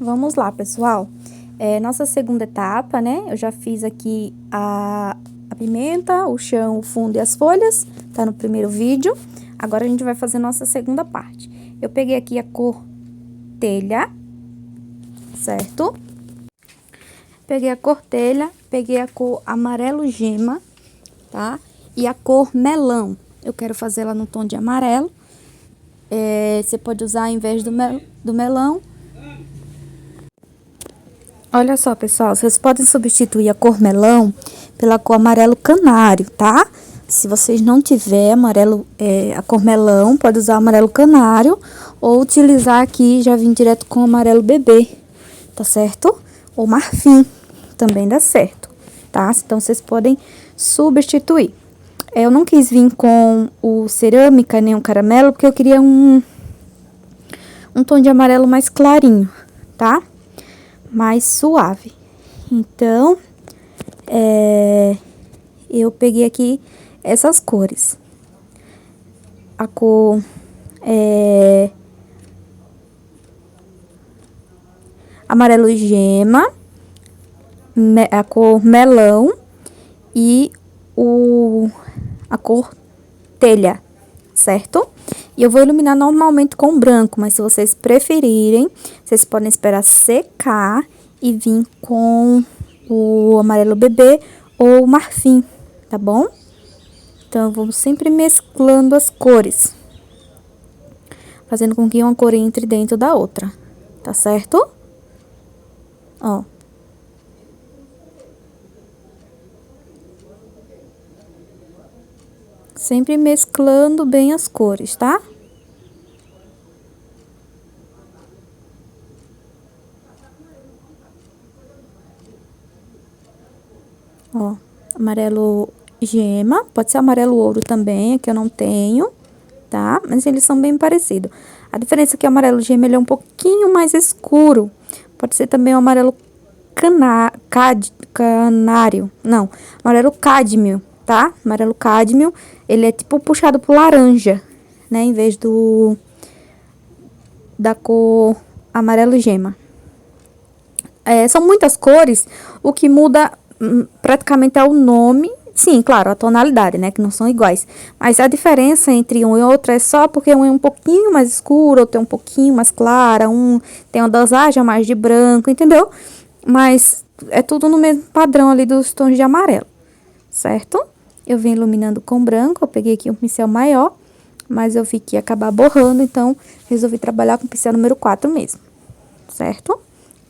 Vamos lá, pessoal. Nossa segunda etapa, né? Eu já fiz aqui a pimenta, o chão, o fundo e as folhas, tá no primeiro vídeo. Agora a gente vai fazer nossa segunda parte. Eu peguei aqui a cor telha, certo? Peguei a cor telha, peguei a cor amarelo gema, tá? E a cor melão. Eu quero fazer ela no tom de amarelo. Você pode usar ao invés do melão. Olha só, pessoal, vocês podem substituir a cor melão pela cor amarelo canário, tá? Se vocês não tiver a cor melão, pode usar amarelo canário ou utilizar aqui, já vim direto com amarelo bebê, tá certo? Ou marfim, também dá certo, tá? Então, vocês podem substituir. Eu não quis vir com o cerâmica nem o caramelo, porque eu queria um tom de amarelo mais clarinho, tá? Mais suave. Então, eu peguei aqui essas cores. A cor amarelo gema, a cor melão e a cor telha, certo? E eu vou iluminar normalmente com branco, mas se vocês preferirem, vocês podem esperar secar e vir com o amarelo bebê ou o marfim, tá bom? Então, eu vou sempre mesclando as cores, fazendo com que uma cor entre dentro da outra, tá certo? Ó. Sempre mesclando bem as cores, tá? Ó, amarelo gema, pode ser amarelo ouro também, que eu não tenho, tá? Mas eles são bem parecidos. A diferença é que o amarelo gema, ele é um pouquinho mais escuro. Pode ser também o amarelo canário, não, amarelo cádmio, tá? Amarelo cádmio, ele é tipo puxado pro laranja, né? Em vez da cor amarelo gema. São muitas cores, o que muda praticamente é o nome. Sim, claro, a tonalidade, né? Que não são iguais. Mas a diferença entre um e outro é só porque um é um pouquinho mais escuro, outro é um pouquinho mais clara, um tem uma dosagem a mais de branco, entendeu? Mas é tudo no mesmo padrão ali dos tons de amarelo, certo? Eu vim iluminando com branco, eu peguei aqui um pincel maior, mas eu vi que ia acabar borrando, então resolvi trabalhar com o pincel número 4 mesmo, certo?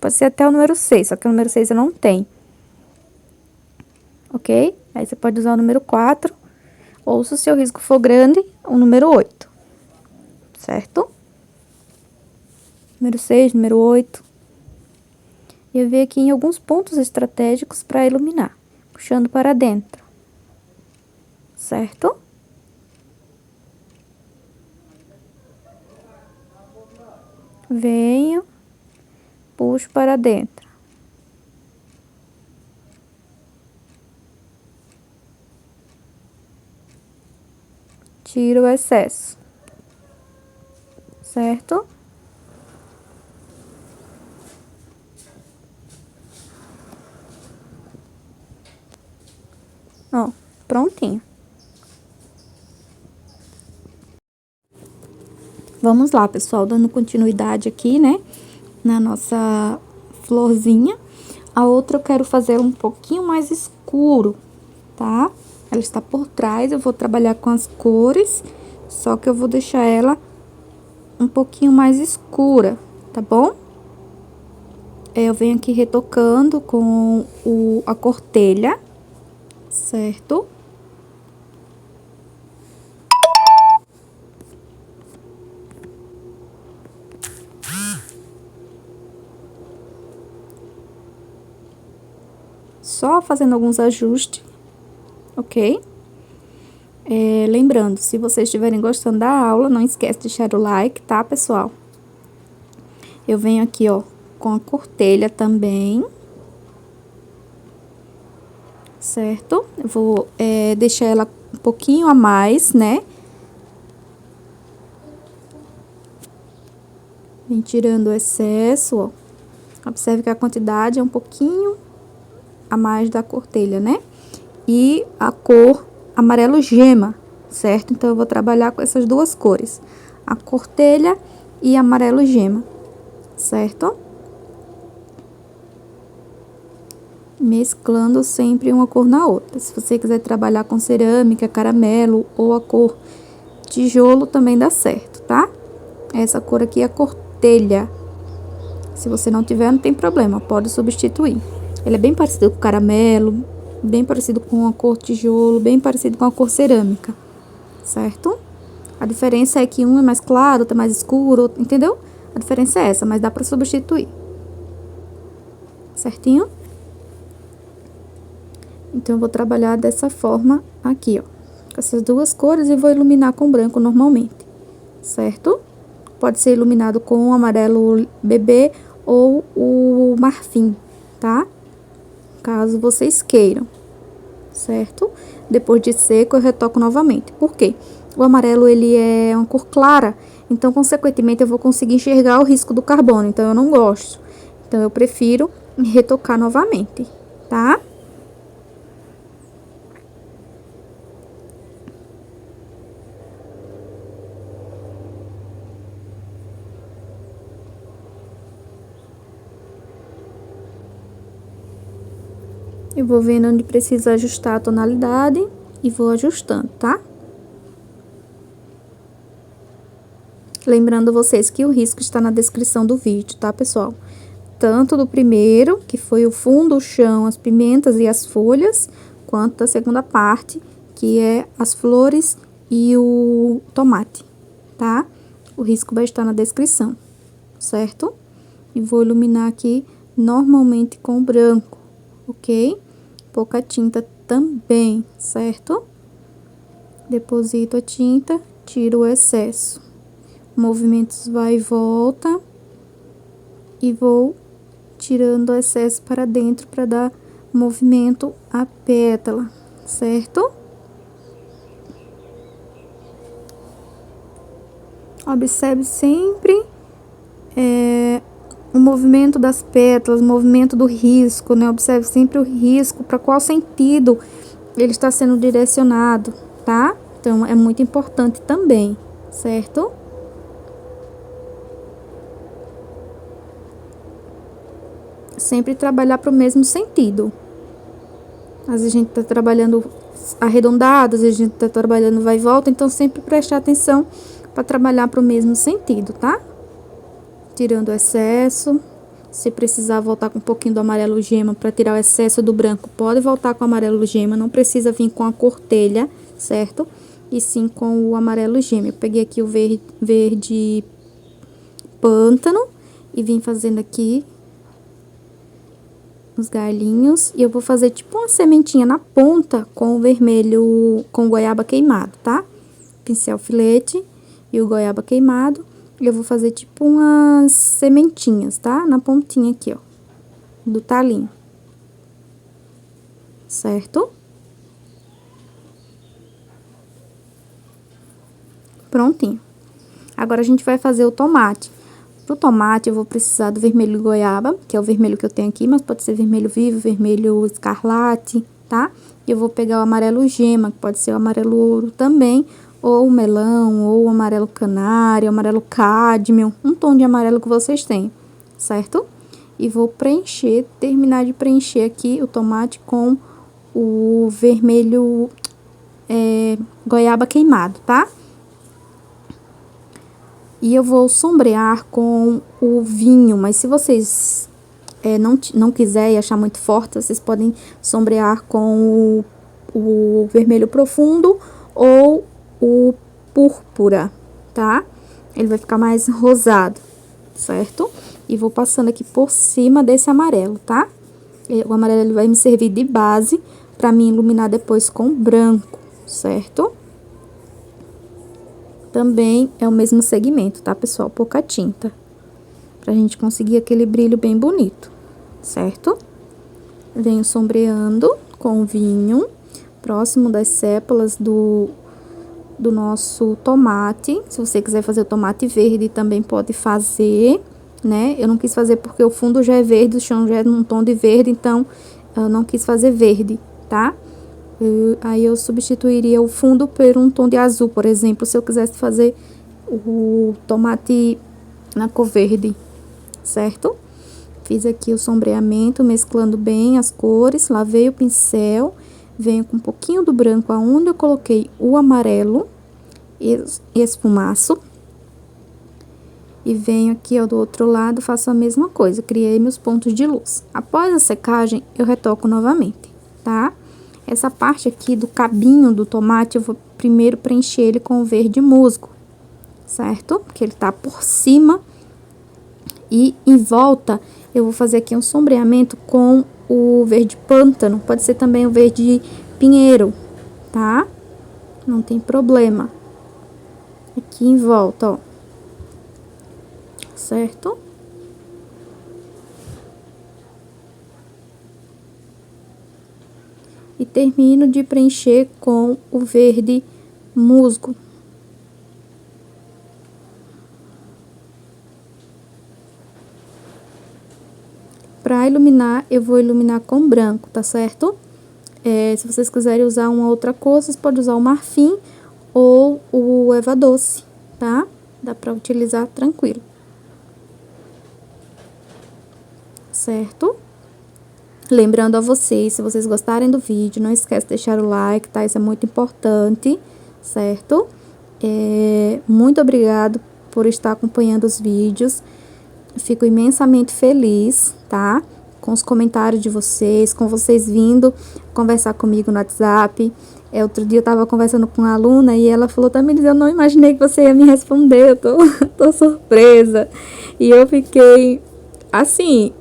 Pode ser até o número 6, só que o número 6 eu não tenho. Ok? Aí, você pode usar o número 4, ou se o seu risco for grande, o número 8. Certo? Número 6, número 8. E eu venho aqui em alguns pontos estratégicos para iluminar, puxando para dentro. Certo? Venho, puxo para dentro. Tiro o excesso. Certo? Ó, prontinho. Vamos lá, pessoal, dando continuidade aqui, né, na nossa florzinha. A outra eu quero fazer um pouquinho mais escuro, tá? Ela está por trás, eu vou trabalhar com as cores, só que eu vou deixar ela um pouquinho mais escura, tá bom? Eu venho aqui retocando com a cor telha, certo? Só fazendo alguns ajustes, ok? Lembrando, se vocês estiverem gostando da aula, não esquece de deixar o like, tá, pessoal? Eu venho aqui, ó, com a cor telha também. Certo? Eu vou deixar ela um pouquinho a mais, né? Vem tirando o excesso, ó. Observe que a quantidade é um pouquinho a mais da cor telha, né? E a cor amarelo gema, certo? Então, eu vou trabalhar com essas duas cores, a cor telha e amarelo gema, certo? Mesclando sempre uma cor na outra. Se você quiser trabalhar com cerâmica, caramelo ou a cor tijolo, também dá certo, tá? Essa cor aqui é a cor telha. Se você não tiver, não tem problema, pode substituir. Ele é bem parecido com caramelo, bem parecido com a cor tijolo, bem parecido com a cor cerâmica, certo? A diferença é que um é mais claro, outro é mais escuro, entendeu? A diferença é essa, mas dá pra substituir. Certinho? Então, eu vou trabalhar dessa forma aqui, ó. Com essas duas cores e vou iluminar com branco normalmente, certo? Pode ser iluminado com o amarelo bebê ou o marfim, tá? Caso vocês queiram, certo? Depois de seco, eu retoco novamente. Por quê? O amarelo, ele é uma cor clara, então, consequentemente, eu vou conseguir enxergar o risco do carbono, então, eu não gosto. Então, eu prefiro retocar novamente, tá? Eu vou vendo onde precisa ajustar a tonalidade e vou ajustando, tá? Lembrando vocês que o risco está na descrição do vídeo, tá, pessoal? Tanto do primeiro, que foi o fundo, o chão, as pimentas e as folhas, quanto da segunda parte, que é as flores e o tomate, tá? O risco vai estar na descrição, certo? E vou iluminar aqui normalmente com branco, ok? Pouca tinta também, certo? Deposito a tinta, tiro o excesso. Movimentos vai e volta. E vou tirando o excesso para dentro para dar movimento à pétala, certo? Observe sempre o movimento das pétalas, o movimento do risco, né? Observe sempre o risco, para qual sentido ele está sendo direcionado, tá? Então, é muito importante também, certo? Sempre trabalhar para o mesmo sentido. Às vezes a gente tá trabalhando arredondado, às vezes a gente tá trabalhando vai e volta, então sempre prestar atenção para trabalhar para o mesmo sentido, tá? Tirando o excesso. Se precisar voltar com um pouquinho do amarelo gema para tirar o excesso do branco, pode voltar com o amarelo gema, não precisa vir com a cor telha, certo? E sim com o amarelo gema. Eu peguei aqui o verde pântano e vim fazendo aqui os galhinhos. E eu vou fazer tipo uma sementinha na ponta com o vermelho, com o goiaba queimado, tá? Pincel filete e o goiaba queimado. Eu vou fazer tipo umas sementinhas, tá? Na pontinha aqui, ó, do talinho. Certo? Prontinho. Agora, a gente vai fazer o tomate. Pro tomate, eu vou precisar do vermelho goiaba, que é o vermelho que eu tenho aqui, mas pode ser vermelho vivo, vermelho escarlate, tá? E eu vou pegar o amarelo gema, que pode ser o amarelo ouro também, ou o melão, ou o amarelo canário, amarelo cádmio, um tom de amarelo que vocês têm, certo? E vou preencher, terminar de preencher aqui o tomate com o vermelho goiaba queimado, tá? E eu vou sombrear com o vinho, mas se vocês não quiserem achar muito forte, vocês podem sombrear com o vermelho profundo ou o púrpura, tá? Ele vai ficar mais rosado, certo? E vou passando aqui por cima desse amarelo, tá? O amarelo ele vai me servir de base pra mim iluminar depois com branco, certo? Também é o mesmo segmento, tá, pessoal? Pouca tinta. Pra gente conseguir aquele brilho bem bonito, certo? Venho sombreando com vinho, próximo das sépalas do nosso tomate. Se você quiser fazer o tomate verde, também pode fazer, né? Eu não quis fazer porque o fundo já é verde, o chão já é num tom de verde, então eu não quis fazer verde, tá? Aí eu substituiria o fundo por um tom de azul, por exemplo, se eu quisesse fazer o tomate na cor verde, certo? Fiz aqui o sombreamento, mesclando bem as cores, lavei o pincel, venho com um pouquinho do branco aonde eu coloquei o amarelo e esfumaço. E venho aqui, ó, do outro lado, faço a mesma coisa, criei meus pontos de luz. Após a secagem, eu retoco novamente, tá? Essa parte aqui do cabinho do tomate, eu vou primeiro preencher ele com o verde musgo, certo? Porque ele tá por cima. E em volta, eu vou fazer aqui um sombreamento com o verde pântano, pode ser também o verde pinheiro, tá? Não tem problema. Aqui em volta, ó. Certo? E termino de preencher com o verde musgo. Para iluminar, eu vou iluminar com branco, tá certo? Se vocês quiserem usar uma outra cor, vocês podem usar o marfim ou o Eva Doce, tá? Dá pra utilizar tranquilo. Certo? Lembrando a vocês, se vocês gostarem do vídeo, não esquece de deixar o like, tá? Isso é muito importante, certo? Muito obrigado por estar acompanhando os vídeos. Fico imensamente feliz, tá? Com os comentários de vocês, com vocês vindo conversar comigo no WhatsApp. Outro dia eu tava conversando com uma aluna e ela falou, Tamiris, eu não imaginei que você ia me responder, eu tô surpresa. E eu fiquei, assim,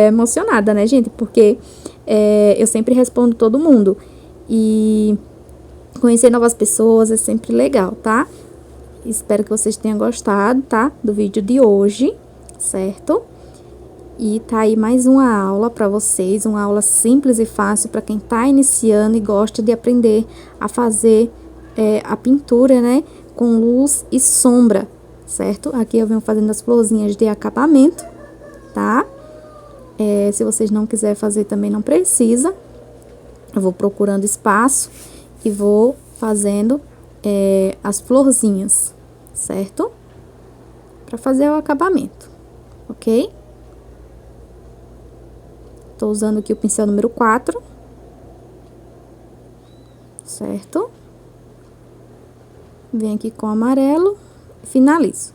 emocionada, né, gente? Porque eu sempre respondo todo mundo. E conhecer novas pessoas é sempre legal, tá? Espero que vocês tenham gostado, tá? Do vídeo de hoje, certo? E tá aí mais uma aula pra vocês, uma aula simples e fácil pra quem tá iniciando e gosta de aprender a fazer a pintura, né? Com luz e sombra, certo? Aqui eu venho fazendo as florzinhas de acabamento, tá? Se vocês não quiserem fazer também não precisa. Eu vou procurando espaço e vou fazendo as florzinhas, certo? Pra fazer o acabamento, ok? Tô usando aqui o pincel número 4, certo? Venho aqui com o amarelo e finalizo.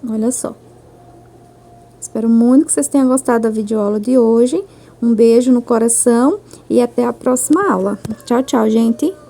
Olha só. Espero muito que vocês tenham gostado da videoaula de hoje. Um beijo no coração e até a próxima aula. Tchau, tchau, gente!